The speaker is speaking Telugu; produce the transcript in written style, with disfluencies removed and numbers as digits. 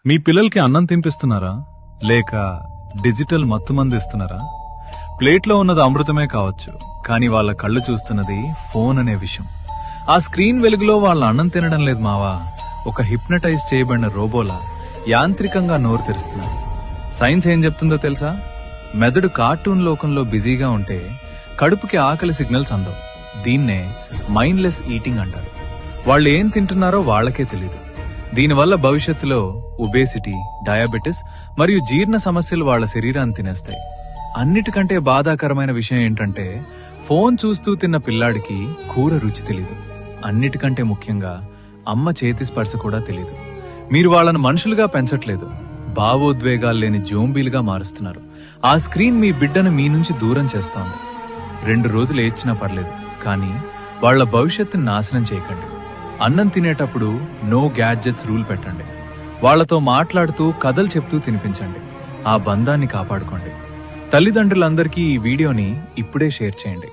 మీ పిల్లలకి అన్నం తినిపిస్తున్నారా లేక డిజిటల్ మత్తుమందు ఇస్తున్నారా? ప్లేట్లో ఉన్నది అమృతమే కావచ్చు, కానీ వాళ్ళ కళ్ళు చూస్తున్నది ఫోన్ అనే విషయం. ఆ స్క్రీన్ వెలుగులో వాళ్ళ అన్నం తినడం లేదు మావా, ఒక హిప్నటైజ్ చేయబడిన రోబోలా యాంత్రికంగా నోరు తెరుస్తున్నారు. సైన్స్ ఏం చెప్తుందో తెలుసా? మెదడు కార్టూన్ లోకంలో బిజీగా ఉంటే కడుపుకి ఆకలి సిగ్నల్స్ అందవు. దీన్నే మైండ్లెస్ ఈటింగ్ అంటారు. వాళ్ళు ఏం తింటున్నారో వాళ్లకే తెలీదు. దీనివల్ల భవిష్యత్తులో ఒబేసిటీ, డయాబెటిస్ మరియు జీర్ణ సమస్యలు వాళ్ల శరీరాన్ని తినేస్తాయి. అన్నిటికంటే బాధాకరమైన విషయం ఏంటంటే, ఫోన్ చూస్తూ తిన్న పిల్లాడికి కూర రుచి తెలీదు. అన్నిటికంటే ముఖ్యంగా అమ్మ చేతి స్పర్శ కూడా తెలీదు. మీరు వాళ్ళను మనుషులుగా పెంచట్లేదు, భావోద్వేగాలు లేని జోంబీలుగా మారుస్తున్నారు. ఆ స్క్రీన్ మీ బిడ్డను మీ నుంచి దూరం చేస్తోంది. 2 రోజులు ఏడ్చినా పర్లేదు, కానీ వాళ్ల భవిష్యత్తుని నాశనం చేయకండి. అన్నం తినేటప్పుడు నో గ్యాడ్జెట్స్ రూల్ పెట్టండి. వాళ్లతో మాట్లాడుతూ కథలు చెప్తూ తినిపించండి. ఆ బంధాన్ని కాపాడుకోండి. తల్లిదండ్రులందరికీ ఈ వీడియోని ఇప్పుడే షేర్ చేయండి.